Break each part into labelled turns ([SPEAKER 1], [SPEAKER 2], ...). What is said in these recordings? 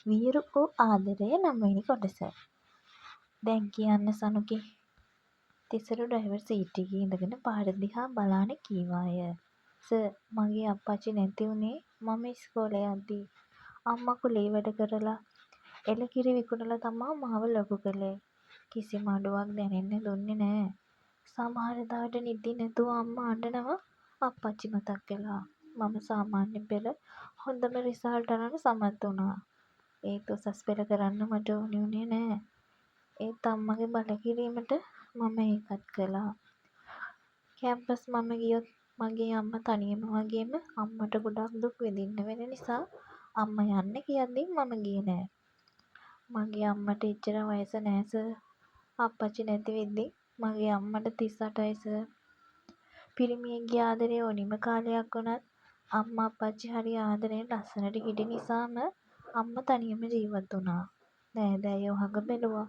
[SPEAKER 1] වියරු වූ ආදරය 9 වෙනි කොටස. දැන් කියන්න සනුකි. තිසරු ඩ්‍රයිවර් සීට් එකේ ඉඳගෙන පාර දිහා බලාන කීවාය. සර්, මගේ අප්පච්චි නැති වුණේ මම ඉස්කෝලේ යද්දී. අම්මා කුලී වැඩ කරලා එළකිරි විකුණලා තමා මාව ලොකු කළේ. කිසිම අඩුවක් දැනෙන්න දුන්නේ නෑ. සමහර දාට නිදි නැතුව අම්මා අඬනවා අප්පච්චි මතක් වෙලා. මම සාමාන්‍ය පෙළ හොඳම රිසල්ට් අරන් සමත් වුණා. ඒත් උසස් පෙළ කරන්න මට ඕනි වුණේ නෑ. ඒත් අම්මගේ බල කිරීමට මම ඒකත් කළා. කැම්පස් මම ගියොත් මගේ අම්මා තනියම වගේම අම්මට ගොඩක් දුක් විඳින්න වෙන නිසා අම්මා යන්න කියද්දී මම ගියේ නෑ. මගේ අම්මට එච්චර වයස නෑ සර්. අප්පච්චි නැති වෙද්දී මගේ අම්මට 38යි සර්. පිරිමියෙක්ගේ ආදරේ ඕනිම කාලයක් වුණත් අම්මා අප්පච්චි හරි ආදරෙන් ලස්සනට හිටි නිසාම අම්මා තනියම ජීවත් වුණා. නෑදෑයෝ හඟ බැලුවා.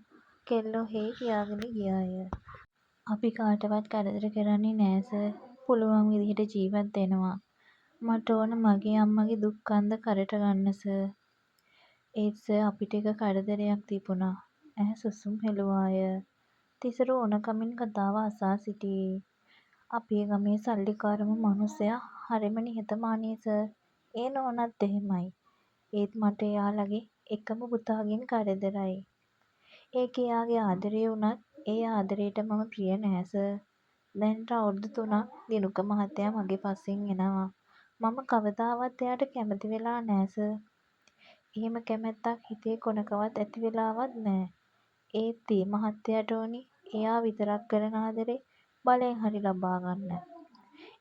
[SPEAKER 1] කෙල්ලෝ හේ කියාගෙන ගියාය. අපි කාටවත් කරදර කරන්නේ නෑ සර්. පුළුවන් විදිහට ජීවත් වෙනවා. මට ඕන මගේ අම්මගේ දුක් කන්ද කරට ගන්න සර්. ඒත් සර් අපිට එක කරදරයක් තිබුණා. ඈ සුසුම් හෙළුවාය. තිසරු ඕනකමින් කතාව අසා සිටියේ. අපේ ගමේ සල්ලිකාරම මනුස්සයා හරිම නිහතමානී සර්. ඒ නෝනත් එහෙමයි. ඒත් මට එයාලගේ එකම පුතාගෙන් කරදරයි. ඒක එයාගේ ආදරේ වුණත් ඒ ආදරේට මම ප්‍රිය නෑ සර්. දැනට අවුරුදු 3ක් දිනුක මහත්තයා මගේ පස්සෙන් එනවා. මම කවදාවත් එයාට කැමති වෙලා නෑ සර්. එහෙම කැමැත්තක් හිතේ කොනකවත් ඇති වෙලාවත් නෑ. ඒත් ඒ මහත්තයාට ඕනි එයා විතරක් කරන ආදරේ බලෙන් හරි ලබා ගන්න.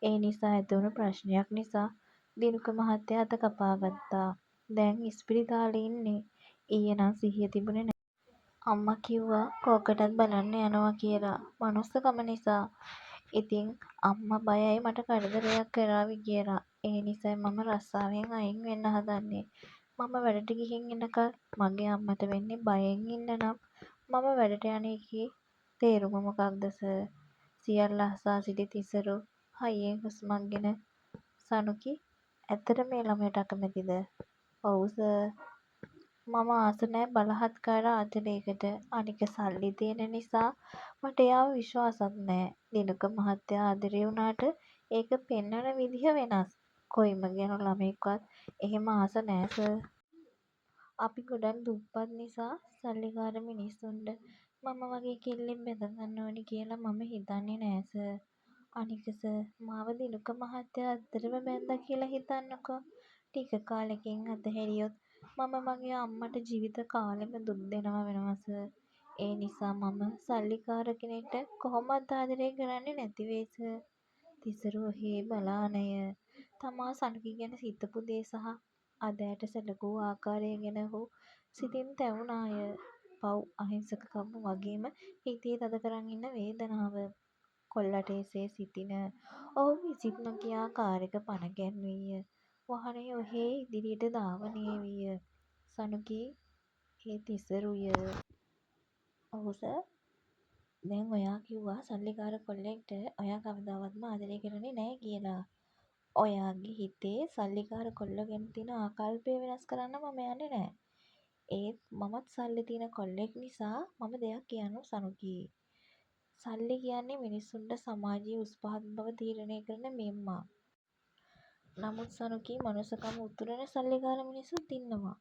[SPEAKER 1] ඒ නිසා ඇතිවුණු ප්‍රශ්නයක් නිසා දිනුක මහත්තයා අත කපාගත්තා. දැන් ඉස්පිරිතාලේ ඉන්නේ. ඊයේ නම් සිහිය තිබුණේ නෑ. අම්මා කිව්වා කෝකටත් බලන්න යනවා කියලා. මනුස්සකම නිසා. ඉතින් අම්මා බයයි මට කරදරයක් කරાવી කියලා. ඒ නිසයි මම රස්සාවෙන් අයින් වෙන්න හදන්නේ. මම වැඩට ගිහින් එනකල් මගේ අම්මට වෙන්නේ බයෙන් ඉන්න නම් මම වැඩට යන එකේ තේරුම මොකක්ද සර්? සියල්ල අසා සිටි තිසරු හයියෙන් හුස්මක් ගෙන සනුකි ඇත්තටම මේ ළමයට අකමැතිද? ඔව් සර්. මම ආස නෑ බලහත්කාර ආදරේකට. අනික සල්ලි තියෙන නිසා මට එයාව විශ්වාසත් නෑ. දිනුක මහත්තයා ආදරේ වුණාට ඒක පෙන්වන විදිහ වෙනස්. කොයිම ගැණු ළමෙක්වත් එහෙම ආස නෑ සර්. අපි ගොඩක් දුප්පත් නිසා සල්ලිකාර මිනිස්සුන්ට මම වගේ කෙල්ලෙක් බැඳගන්න ඕනි කියලා මම හිතන්නේ නෑ සර්. අනික සර් මාව දිනුක මහත්තයා ඇත්තටම බැන්දා කියලා හිතන්නකෝ. ටික කාලෙකින් අතහැරියොත් මම මගේ අම්මට ජීවිත කාලෙම දුක් දෙනවා වෙනවා සර්. ඒ නිසා මම සල්ලිකාර කෙනෙක්ට කොහොමවත් ආදරේ කරන්නේ නැති වෙයි සර්. තිසරු ඔහේ බලානය තමා සනුකි ගැන හිතපු දේ සහ අද ඇයට සැලකූ ආකාරය ගැන ඔහු සිතින් තැවුනාය. පව් අහිංසකකම වගේම හිතේ තද කරන් ඉන්න වේදනාව. කොල්ලට එසේ සිටින ඔහු විසිත්ම කියා කාර් එක පණ ගැන්වීය. වාහනය ඔහේ ඉදිරියට ධාවනය විය. සනුකි ඒ තිසරුය. ඔව් සර්. දැන් ඔයා කිව්වා සල්ලිකාර කොල්ලෙක්ට ඔයා කවදාවත්ම ආදරේ කරන්නේ නෑ කියලා. ඔයාගේ හිතේ සල්ලිකාර කොල්ලෝ ගැන තියෙන ආකල්පය වෙනස් කරන්න මම යන්නේ නෑ. ඒත් මමත් සල්ලි තියෙන කොල්ලෙක් නිසා මම දෙයක් කියන්නම් සනුකි. සල්ලි කියන්නේ මිනිස්සුන්ට සමාජයේ උස් පහත් බව තීරණය කරන මෙම්මා. නමුත් සනුකි මනුස්සකම උතුරන සල්ලිකාර මිනිස්සුත් ඉන්නවා.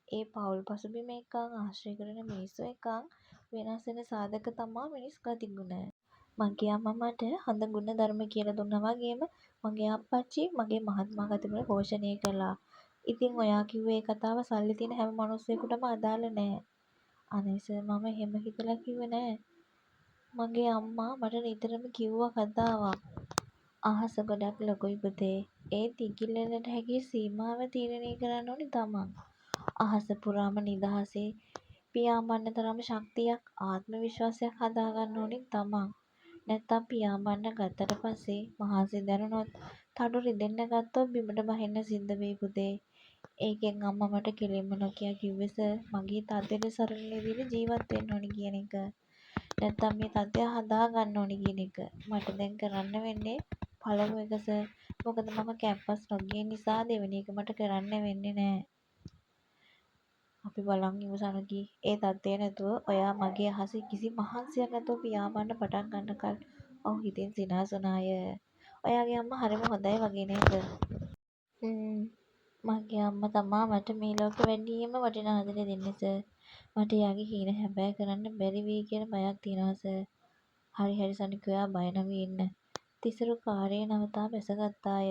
[SPEAKER 1] ඒ පවුල් පසුබිම එක්කන් ආශ්‍රය කරන මිනිස්සු එක්කන් වෙනස් වෙන සාධක තමා මිනිස් ගතිගුණ. මගේ අම්මා මට හොඳ ගුණ ධර්ම කියලා දුන්නා වගේම මගේ අප්පච්චි මගේ මහත්මා ගතිගුණ පෝෂණය කළා. ඉතින් ඔයා කිව්වේ ඒ කතාව සල්ලි තියෙන හැම මිනිස්සෙකුටම අදාළ නෑ. අනේ සර් මම එහෙම හිතලා කිව්වේ නෑ. මගේ අම්මා මට නිතරම කිව්ව කතාවක්. අහස ගොඩක් ලොකුයි පුතේ. ඒත් ඉගිල්ලන්නට හැකි සීමාව තීරණය කරන්න ඕනි තමන්. අහස පුරාම නිදහසේ පියාඹන්න තරම් ශක්තියක් ආත්ම විශ්වාසයක් හදාගන්න ඕනි තමන්. නැත්තම් පියාඹන්න ගත්තට පස්සේ මහන්සි දැනුනොත් තඩු රිදෙන්න ගත්තොත් බිමට බහින්න සිද්ධ වෙයි පුතේ. ඒකෙන් අම්මා මට කෙලින්ම නොකිය කිව්වේ සර් මගේ තත්ත්වෙට සරල විදිහට ජීවත් වෙන්න ඕනි කියන එක. නැත්තම් මේ තත්ත්වය හදාගන්න ඕනි කියන එක. මට දැන් කරන්න වෙන්නේ පළමු එක සර්. මොකද මම කැම්පස් නොගිය නිසා දෙවෙනි එක මට කරන්න වෙන්නේ නෑ. අපි බලන් ඉමු සනකි. ඒ තත්ත්වය නැතුව ඔයා මගේ අහසේ කිසි මහන්සියක් නැතුව පියාඹන්න පටන් ගන්නකල් ඔහු හිතෙන් සිනාසුනාය. ඔයාගේ අම්මා හරිම හොඳයි වගේ නේද? මගේ අම්මා තමා මට මේ ලෝකෙ වැඩිම වටිනා ආදරේ දෙන්නේ සර්. මට එයාගේ හීන හැබෑ කරන්න බැරි වෙයි කියලා බයක් තියෙනවා සර්. හරි සනික ඔයා බය නොවී ඉන්න. තිසරු කාරය නවතා බැසගත්තාය.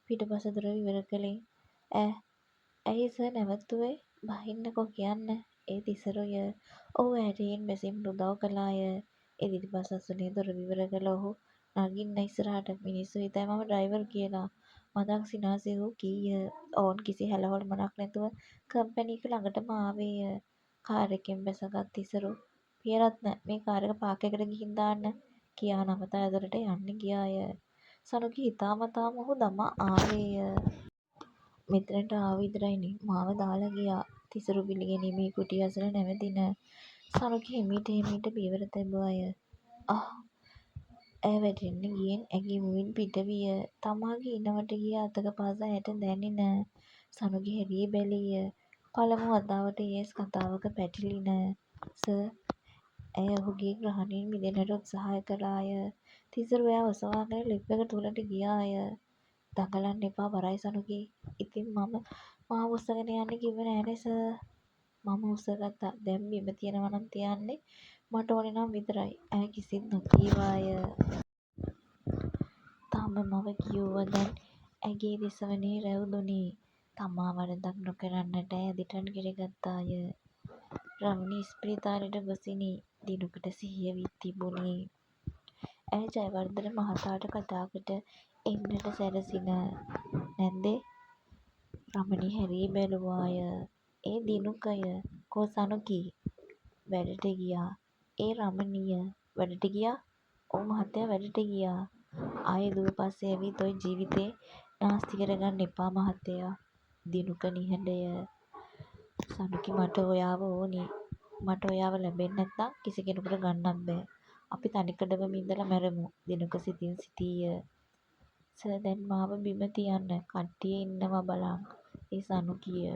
[SPEAKER 1] පිටුපස දොර විවර කළේ. ඇයි සර් නැවතුවේ? බහින්නකෝ කියන්න. ඒ තිසරුය. ඔහු ඇරයෙන් බැසිමට උදව් කළාය. ඉදිරිපස අසුනේ දොර විවර කළ ඔහු නගින්න ඉස්සරහට. මිනිස්සු හිතයි මම ඩ්‍රයිවර් කියලා. මදක් සිනාසේ ඔහු කීය. ඔවුන් කිසි හැලහොල්මනක් නැතුව කම්පැනි එක ළඟටම ආවේය. කාර් එකෙන් බැසගත් තිසරු පියරත්න මේ කාර් එක පාක් එකට ගිහින් දාන්න කියා නවතා ඇතුළට යන්න ගියාය. සනුකි හිතාමතාම ඔහු දමා ආවේය. මෙතනට ආව විතරයිනේ මාව දාලා ගියා. තිසරු පිළිගැනීමේ කුටිය අසල නැවතින සනුකි හිමීට පියවර තැබුවාය. ඇය වැටෙන්න ගියෙන් ඇගේ මුවින් පිට විය. තමාගේ ඉණවට ගිය අතක පාසා ඇයට දැනින. සනුකි හැරී බැලීය. පළමු වතාවට ඒස් කතාවක පැටලින. සර් ඇය ඔහුගේ ග්‍රහණයෙන් මිදෙන්නට උත්සාහ කළාය. තිසරු එයා ඔසවාගෙන ලිෆ්ට් එක තුලට ගියාය. දඟලන්න එපා බරයි සනුකි. ඉතින් මාව උස්සගෙන යන්න කිව්වේ නෑනේ සර්. මම උස්සගත්තා. දැන් බිම තියනවා නම් තියන්නේ. මට ඕනේ නම් විතරයි. ඇය කිසිත් නොකීවාය. තාම මව කියුවා දැන් ඇගේ දෙසවනේ රැවුදුනේ. තමා වරදක් නොකරන්නට ඇය අදිටන් කරගත්තාය. රමණී ඉස්පිරිතාලෙට ගොසිනි. දිනකට සිහිය විත් තිබුණේ. ඇය ජයවර්ධන මහතාට කතාකට එන්නට සැරසිණ. නැන්දේ? රමණී හැරී බැලුවාය. ඒ දිනුකය. කෝ සනුකි? වැඩට ගියා. ඒ රමණිය වැඩට ගියා? ඔව් මහත්තයා වැඩට ගියා. ආයේ දුව පස්සේ ඇවිත් ඔය ජීවිතේ නාස්ති කරගන්න එපා මහත්තයා. දිනුක නිහඬය. සනුකි මට ඔයාව ඕනි. මට ඔයාව ලැබෙන්නේ නැත්නම් කිසි කෙනෙකුට ගන්නත් බෑ. අපි තනිකඩම ඉඳලා මැරෙමු. දිනුක සිතින් සිටීය. සර් දැන් මාව බිම තියන්න. කට්ටිය ඉන්නවා බලන්. ඒ සනුකිය.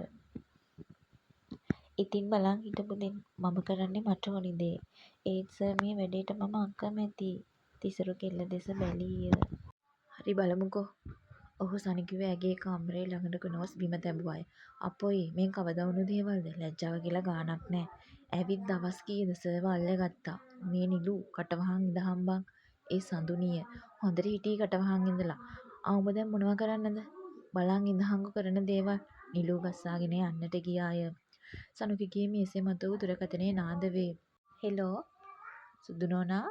[SPEAKER 1] ඉතින් බලන් හිටපු මම කරන්නේ මට ඕනි දේ. ඒත් සර් මේ වැඩේට මම අකමැතියි. තිසරු කෙල්ල දෙස බැලීය. හරි බලමුකෝ. ඔහු සනිකුව ඇගේ කාමරේ ළඟට ගෙනවස් බිම තැබුවාය. අපොයි මේ කවදා වුණු දේවල්ද? ලැජ්ජාව කියලා ගාණක් නෑ. ඇවිත් දවස් කීයද සර්ව අල්ලගත්තා. මේ නිලු කටවහන් ඉඳහන් බං. ඒ සඳුනිය හොඳට හිටී කටවහන් ඉඳලා. උඹ දැන් මොනවා කරන්නද? බලන් ඉඳහන්කො කරන දේවල්. නිලු ගස්සාගෙන යන්නට ගියාය. සනුකිගේ මේසේ මත වූ දුරකථනයේ නාද වේ. හෙලෝ සුදු නෝනා?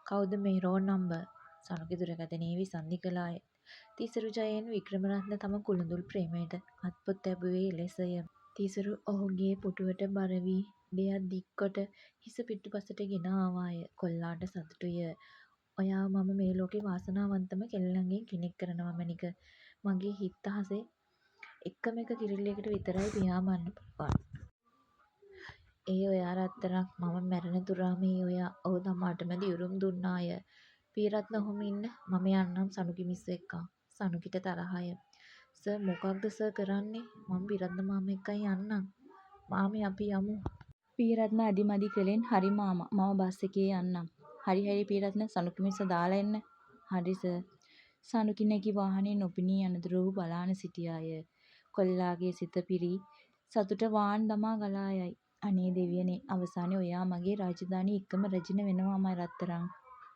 [SPEAKER 1] කවුද මේ රෝන් නම්බර්? සනුකි දුරකථනයේ විසන්ධි කළාය. තිසරු ජයෙන් වික්‍රමරත්න තම කුළුඳුල් ප්‍රේමයට අත්පොත් තැබුවේ එලෙසය. තිසරු ඔහුගේ පුටුවට බර වී දෙයක් දික්කොට හිස පිටුපසට ගෙන ආවාය. කොල්ලාට සතුටුය. ඔයාව මම මේ ලෝකේ වාසනාවන්තම කෙල්ලන්ගෙන් කෙනෙක් කරනවා මැනික. මගේ හිත් අහසේ එකම එක කිරිල්ලියකට විතරයි පියාඹන්න පුළුවන්. ඒ ඔයා රත්තරන්. මම මැරෙන තුරාම ඒ ඔයා. ඔහු තමාටම දිවුරුම් දුන්නාය. පියරත්න ඔහොම ඉන්න. මම යන්නම් සනුකි මිස් එක්කන්. සනුකිට තරහය. සර් මොකක්ද සර් කරන්නේ? මම පියරත්න මාමා එක්කයි යන්නම්. මාමේ අපි යමු.
[SPEAKER 2] පියරත්න අදිමදි කළෙන් හරි මාමා මම බස් එකේ යන්නම්. හරි පියරත්න සනුකි මිස්ව දාලා එන්න. හරි සර්. සනුකි නැගි වාහනේ නොපෙනී යනතුරු ඔහු බලාන සිටියාය. කොල්ලාගේ සිත පිරී සතුට වාන් දමා ගලා යයි. අනේ දෙවියනේ අවසානයේ ඔයා මගේ රාජධානියේ එකම රැජින වෙනවාමයි රත්තරන්.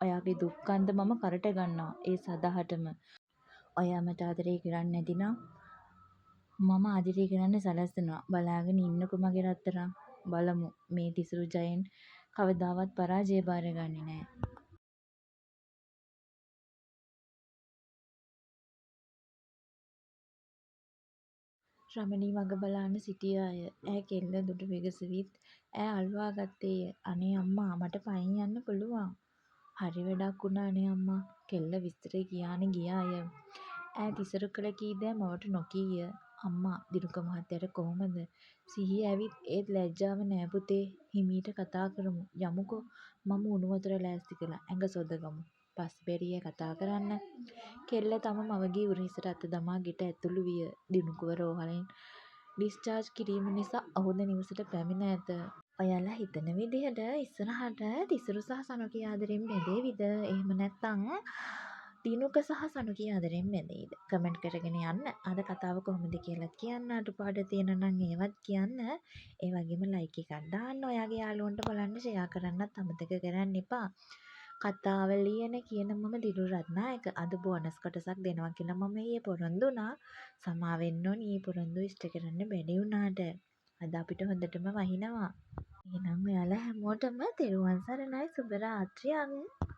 [SPEAKER 2] ඔයාගේ දුක්ඛන්ද මම කරට ගන්නවා. ඒ සදහටම. ඔයා මට ආදරේ කරන්නේ නැතිනම් මම ආදරේ කරන්න සලස්වනවා. බලාගෙන ඉන්නකෝ මගේ රත්තරන්. බලමු මේ තිසරු ජයෙන් කවදාවත් පරාජය බාරගන්නේ නෑ.
[SPEAKER 1] රමණී මග බලාන සිටියාය. ඇය කෙල්ල දුටු විගසවිත් ඇය අල්වා ගත්තේය. අනේ අම්මා මට පයින් යන්න පුළුවන්. හරි වැඩක් වුණා නේ අම්මා. කෙල්ල විස්තරේ කියාන ගියාය. ඇය තිසරු කළ කී දෑ මවට නොකීය. අම්මා දිනුක මහත්තයාට කොහොමද? සිහිය ඇවිත් ඒත් ලැජ්ජාව නෑ පුතේ. හිමීට කතා කරමු. යමුකෝ. මම උණු වතුර ලෑස්ති කළා. ඇඟ සොදගමු. පස් බැරිය කතා කරන්න. කෙල්ල තම මවගේ උරහිසට අත දමා ගෙට ඇතුළු විය. දිනුකව රෝහලින් ඩිස්චාර්ජ් කිරීම නිසා ඔහුද නිවසට පැමිණ ඇත. ඔයාලා හිතන විදිහට ඉස්සරහට තිසුරු සහ සනුකී ආදරෙන් බැඳේවිද? එහෙම නැත්නම් දිනුක සහ සනුකී ආදරෙන් බැඳෙයිද? කමෙන්ට් කරගෙන යන්න. අද කතාව කොහොමද කියලා කියන්න. අඩුපාඩු තියෙනවා නම් ඒවත් කියන්න. ඒ වගේම ලයික් එකක් දාන්න. ඔයාගේ යාළුවන්ට බලන්න ෂෙයා කරන්නත් අමතක කරන්න එපා. කතාව ලියන කියන මම දිලු රත්නායක. අද බෝනස් කොටසක් දෙනවා කියලා මම ඊයේ පොරොන්දු වුණා. සමාවෙන්න ඕනි ඊයේ පොරොන්දු ඉෂ්ට කරන්න බැරි වුණාට. අද අපිට හොඳටම වහිනවා. එහෙනම් ඔයාලා හැමෝටම තෙරුවන් සරණයි සුබ රාත්‍රියක්.